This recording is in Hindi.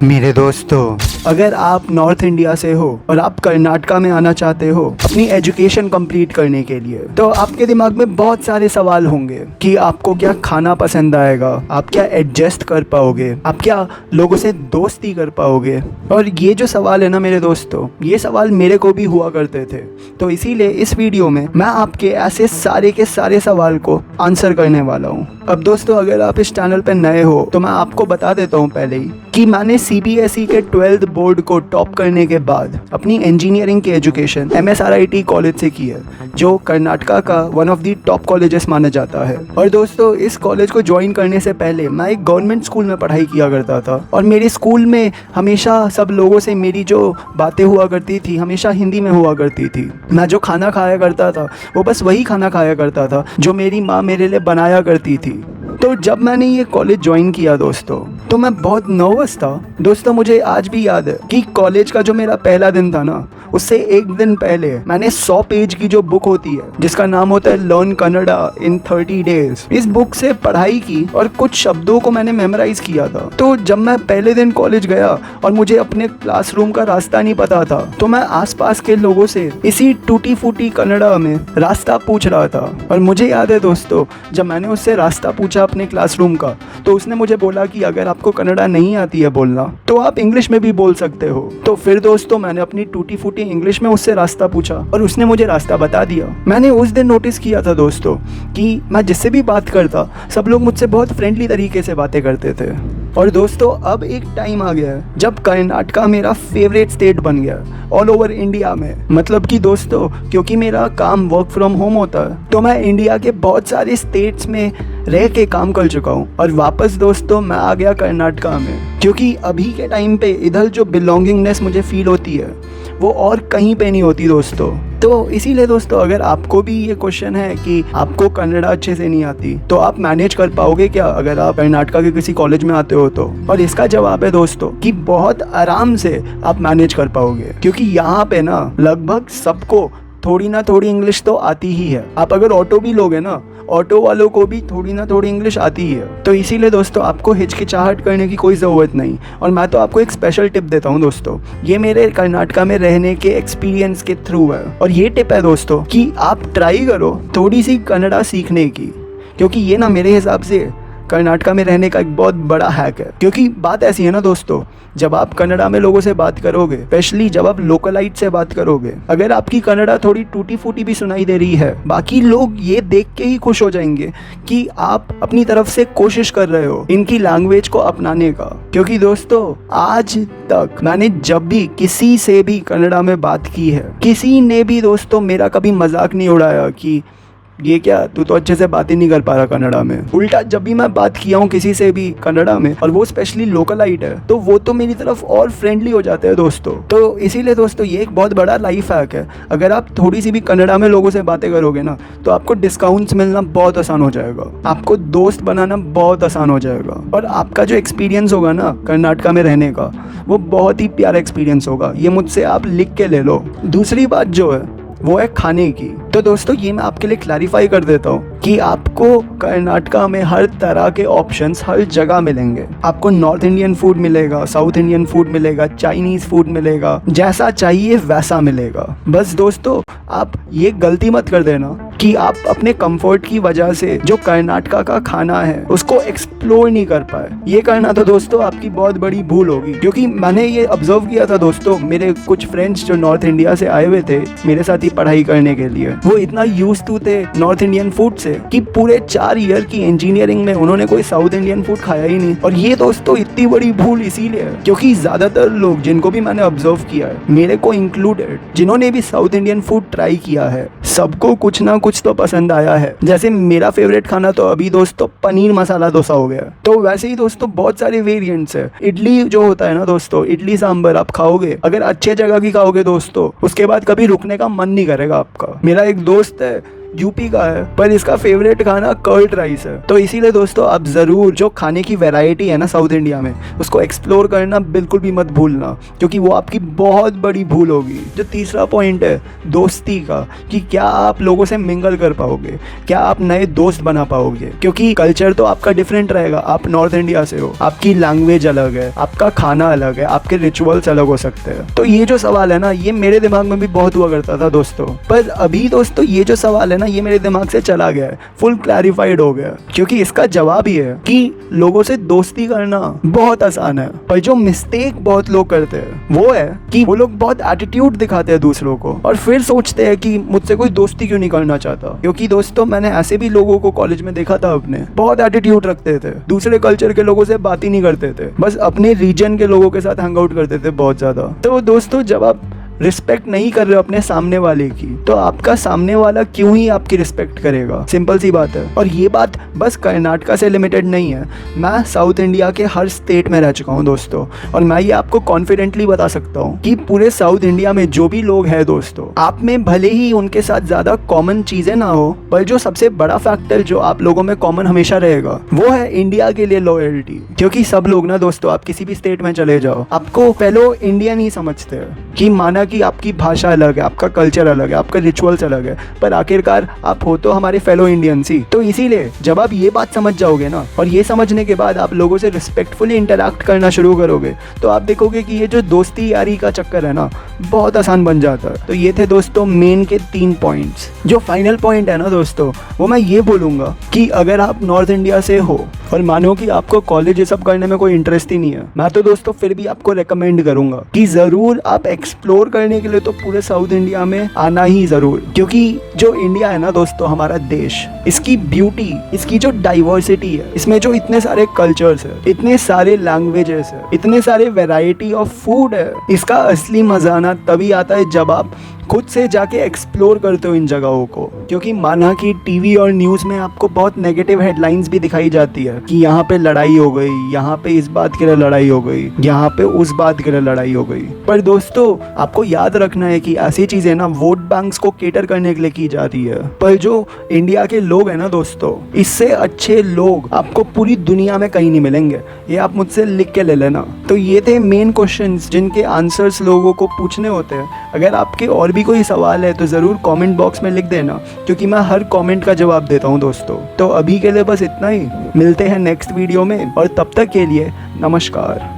मेरे दोस्तों, अगर आप नॉर्थ इंडिया से हो और आप कर्नाटका में आना चाहते हो अपनी एजुकेशन कंप्लीट करने के लिए, तो आपके दिमाग में बहुत सारे सवाल होंगे कि आपको क्या खाना पसंद आएगा, आप क्या एडजस्ट कर पाओगे, आप क्या लोगों से दोस्ती कर पाओगे। और ये जो सवाल है ना मेरे दोस्तों, ये सवाल मेरे को भी हुआ करते थे। तो इसीलिए इस वीडियो में मैं आपके ऐसे सारे के सारे सवाल को आंसर करने वाला हूँ। अब दोस्तों, अगर आप इस चैनल पर नए हो तो मैं आपको बता देता हूँ पहले ही कि मैंने CBSE के 12th बोर्ड को टॉप करने के बाद अपनी इंजीनियरिंग की एजुकेशन MSRIT कॉलेज से की है, जो कर्नाटका का one of the top colleges माना जाता है। और दोस्तों, इस कॉलेज को ज्वाइन करने से पहले मैं एक गवर्नमेंट स्कूल में पढ़ाई किया करता था और मेरे स्कूल में हमेशा सब लोगों से मेरी जो बातें हुआ करती थी हमेशा हिंदी में हुआ करती थी। मैं जो खाना खाया करता था वो बस वही खाना खाया करता था जो मेरी माँ मेरे लिए बनाया करती थी। तो जब मैंने ये कॉलेज ज्वाइन किया दोस्तों, तो मैं बहुत नर्वस था। दोस्तों, मुझे आज भी याद है कि कॉलेज का जो मेरा पहला दिन था ना, उससे एक दिन पहले मैंने 100 पेज की जो बुक होती है जिसका नाम होता है लर्न कन्नड़ा इन 30 डेज, इस बुक से पढ़ाई की और कुछ शब्दों को मैंने मेमोराइज किया था। तो जब मैं पहले दिन कॉलेज गया और मुझे अपने क्लासरूम का रास्ता नहीं पता था, तो मैं आसपास के लोगों से इसी टूटी फूटी कन्नड़ा में रास्ता पूछ रहा था। और मुझे याद है दोस्तों, जब मैंने उससे रास्ता पूछा अपने क्लासरूम का, तो उसने मुझे बोला कि अगर आपको कन्नड़ा नहीं आती है बोलना तो आप इंग्लिश में भी बोल सकते हो। तो फिर दोस्तों, मैंने अपनी टूटी फूटी इंग्लिश में उससे रास्ता पूछा और उसने मुझे रास्ता बता दिया। मैंने उस दिन नोटिस किया था दोस्तों कि मैं जिससे भी बात करता सब लोग मुझसे बहुत फ्रेंडली तरीके से बातें करते थे। और दोस्तों, अब एक टाइम आ गया है जब कर्नाटका मेरा फेवरेट स्टेट बन गया ऑल ओवर इंडिया में। मतलब कि दोस्तों, क्योंकि मेरा काम वर्क फ्रॉम होम होता है, तो मैं इंडिया के बहुत सारे स्टेट्स में रह के काम कर चुका हूँ। और वापस दोस्तों मैं आ गया कर्नाटका में, क्योंकि अभी के टाइम पे इधर जो बिलोंगिंगनेस मुझे फील होती है वो और कहीं पे नहीं होती दोस्तों। तो इसीलिए दोस्तों, अगर आपको भी ये क्वेश्चन है कि आपको कन्नड़ा अच्छे से नहीं आती तो आप मैनेज कर पाओगे क्या अगर आप कर्नाटका के किसी कॉलेज में आते हो तो, और इसका जवाब है दोस्तों कि बहुत आराम से आप मैनेज कर पाओगे। क्योंकि यहाँ पे ना लगभग सबको थोड़ी ना थोड़ी इंग्लिश तो आती ही है। आप अगर ऑटो भी लोगे ना, ऑटो वालों को भी थोड़ी ना थोड़ी इंग्लिश आती ही है। तो इसीलिए दोस्तों आपको हिचकिचाहट करने की कोई ज़रूरत नहीं। और मैं तो आपको एक स्पेशल टिप देता हूँ दोस्तों, ये मेरे कर्नाटका में रहने के एक्सपीरियंस के थ्रू है। और ये टिप है दोस्तों कि आप ट्राई करो थोड़ी सी कन्नड़ा सीखने की, क्योंकि ये ना मेरे हिसाब से कर्नाटका में रहने का एक बहुत बड़ा हैक है। क्योंकि बात ऐसी है ना दोस्तों, जब आप कन्नड़ा में लोगों से बात करोगे, स्पेशली जब आप लोकलाइट से बात करोगे, अगर आपकी कन्नड़ा थोड़ी टूटी फूटी भी सुनाई दे रही है, बाकी लोग ये देख के ही खुश हो जाएंगे कि आप अपनी तरफ से कोशिश कर रहे हो इनकी लैंग्वेज को अपनाने का। क्योंकि दोस्तों, आज तक मैंने जब भी किसी से भी कन्नड़ा में बात की है, किसी ने भी दोस्तों मेरा कभी मजाक नहीं उड़ाया कि ये क्या, तू तो अच्छे से बात ही नहीं कर पा रहा कन्नड़ा में। उल्टा, जब भी मैं बात किया हूँ किसी से भी कन्नड़ा में, और वो स्पेशली लोकलाइट है, तो वो तो मेरी तरफ और फ्रेंडली हो जाते हैं दोस्तों। तो इसीलिए दोस्तों ये एक बहुत बड़ा लाइफ हैक है। अगर आप थोड़ी सी भी कन्नड़ा में लोगों से बातें करोगे ना, तो आपको डिस्काउंट्स मिलना बहुत आसान हो जाएगा, आपको दोस्त बनाना बहुत आसान हो जाएगा, और आपका जो एक्सपीरियंस होगा ना कर्नाटका में रहने का, वो बहुत ही प्यारा एक्सपीरियंस होगा। ये मुझसे आप लिख के ले लो। दूसरी बात जो है वो है खाने की। तो दोस्तों, ये मैं आपके लिए क्लैरिफाई कर देता हूँ कि आपको कर्नाटका में हर तरह के ऑप्शंस हर जगह मिलेंगे। आपको नॉर्थ इंडियन फूड मिलेगा, साउथ इंडियन फूड मिलेगा, चाइनीज फूड मिलेगा, जैसा चाहिए वैसा मिलेगा। बस दोस्तों, आप ये गलती मत कर देना कि आप अपने कंफर्ट की वजह से जो कर्नाटका का खाना है उसको एक्सप्लोर नहीं कर पाए। ये करना तो दोस्तों आपकी बहुत बड़ी भूल होगी। क्योंकि मैंने ये ऑब्जर्व किया था दोस्तों, मेरे कुछ फ्रेंड्स जो नॉर्थ इंडिया से आए हुए थे मेरे साथ ही पढ़ाई करने के लिए, वो इतना यूज्ड टू थे नॉर्थ इंडियन फूड से कि पूरे 4 ईयर की इंजीनियरिंग में उन्होंने कोई साउथ इंडियन फूड खाया ही नहीं। और ये दोस्तों इतनी बड़ी भूल इसीलिए है क्योंकि ज्यादातर लोग जिनको भी मैंने ऑब्जर्व किया है, मेरे को इंक्लूडेड, जिन्होंने भी साउथ इंडियन फूड ट्राई किया है, सबको कुछ ना कुछ तो पसंद आया है। जैसे मेरा फेवरेट खाना तो अभी दोस्तों पनीर मसाला डोसा हो गया। तो वैसे ही दोस्तों बहुत सारे वेरिएंट्स है। इडली जो होता है ना दोस्तों, इडली सांभर आप खाओगे, अगर अच्छे जगह की खाओगे दोस्तों, उसके बाद कभी रुकने का मन नहीं करेगा आपका। मेरा एक दोस्त है यूपी का है पर इसका फेवरेट खाना कर्ड राइस है। तो इसीलिए दोस्तों आप जरूर जो खाने की वैरायटी है ना साउथ इंडिया में, उसको एक्सप्लोर करना बिल्कुल भी मत भूलना, क्योंकि वो आपकी बहुत बड़ी भूल होगी। जो तीसरा पॉइंट है दोस्ती का, कि क्या आप लोगों से मिंगल कर पाओगे, क्या आप नए दोस्त बना पाओगे, क्योंकि कल्चर तो आपका डिफरेंट रहेगा। आप नॉर्थ इंडिया से हो, आपकी लैंग्वेज अलग है, आपका खाना अलग है, आपके रिचुअल्स अलग हो सकते हैं। तो ये जो सवाल है ना, ये मेरे दिमाग में भी बहुत हुआ करता था दोस्तों, पर अभी दोस्तों ये जो सवाल है ना, ये मेरे दिमाग से चला गया है, फुल क्लैरिफाइड हो गया, क्योंकि इसका जवाब ही है कि लोगों से दोस्ती करना बहुत आसान है, पर जो मिस्टेक बहुत लोग करते हैं वो है कि वो लोग बहुत एटीट्यूड दिखाते हैं दूसरों को, और फिर सोचते हैं कि मुझसे कोई दोस्ती क्यों नहीं करना चाहता। क्योंकि दोस्तों मैंने ऐसे भी लोगों को कॉलेज में देखा था, अपने बहुत एटीट्यूड रखते थे, दूसरे कल्चर के लोगों से बात ही नहीं करते थे, बस अपने रीजन के लोगों के साथ हैंग आउट करते थे बहुत ज्यादा। तो दोस्तों जब आप रिस्पेक्ट नहीं कर रहे हो अपने सामने वाले की, तो आपका सामने वाला क्यों ही आपकी रिस्पेक्ट करेगा, सिंपल सी बात है। और ये बात बस कर्नाटका से लिमिटेड नहीं है, मैं साउथ इंडिया के हर स्टेट में रह चुका हूँ दोस्तों, और मैं ये आपको कॉन्फिडेंटली बता सकता हूँ कि पूरे साउथ इंडिया में जो भी लोग हैं दोस्तों, आप में भले ही उनके साथ ज्यादा कॉमन चीजें ना हो, पर जो सबसे बड़ा फैक्टर जो आप लोगों में कॉमन हमेशा रहेगा वो है इंडिया के लिए लॉयल्टी। क्योंकि सब लोग ना दोस्तों, आप किसी भी स्टेट में चले जाओ, आपको फेलो इंडियन ही समझते हैं, कि माना कि आपकी भाषा अलग है, आपका कल्चर अलग है, आपका रिचुअल्स अलग है, पर आखिरकार आप हो तो हमारे फेलो इंडियंस ही। तो इसीलिए जब आप ये बात समझ जाओगे ना, और ये समझने के बाद आप लोगों से रिस्पेक्टफुली इंटरैक्ट करना शुरू करोगे, तो आप देखोगे कि ये जो दोस्ती यारी का चक्कर है ना, बहुत आसान बन जाता है। तो ये थे दोस्तों मेन के 3 पॉइंट्स। जो फाइनल पॉइंट है ना दोस्तों, वो मैं ये बोलूँगा कि अगर आप नॉर्थ इंडिया से हो और मानो कि आपको कॉलेज ये सब करने में कोई इंटरेस्ट ही नहीं है, मैं तो दोस्तों फिर भी आपको रेकमेंड करूंगा कि जरूर आप एक्सप्लोर करने के लिए तो पूरे साउथ इंडिया में आना ही जरूर। क्योंकि जो इंडिया है ना दोस्तों, हमारा देश, इसकी ब्यूटी, इसकी जो डाइवर्सिटी है, इसमें जो इतने सारे कल्चर्स है, इतने सारे लैंग्वेजेस है, इतने सारे वेराइटी ऑफ फूड है, इसका असली मजा ना तभी आता है जब आप खुद से जाके एक्सप्लोर करते हो इन जगहों को। क्योंकि माना कि टीवी और न्यूज़ में आपको बहुत नेगेटिव हेडलाइंस भी दिखाई जाती है कि यहाँ पे लड़ाई हो गई, यहाँ पे इस बात के लिए लड़ाई हो गई, यहाँ पे उस बात के लिए लड़ाई हो गई। पर दोस्तों आपको याद रखना है कि ऐसी चीज़ें ना वोट बैंक्स को केटर करने के लिए की जाती है, पर जो इंडिया के लोग हैं ना दोस्तों, इससे अच्छे लोग आपको पूरी दुनिया में कहीं नहीं मिलेंगे। ये आप मुझसे लिख के ले लेना। तो ये थे मेन क्वेश्चंस जिनके आंसर्स लोगों को पूछने होते हैं। अगर आपके और भी कोई सवाल है तो ज़रूर कमेंट बॉक्स में लिख देना, क्योंकि मैं हर कमेंट का जवाब देता हूँ दोस्तों। तो अभी के लिए बस इतना ही, मिलते हैं नेक्स्ट वीडियो में, और तब तक के लिए नमस्कार।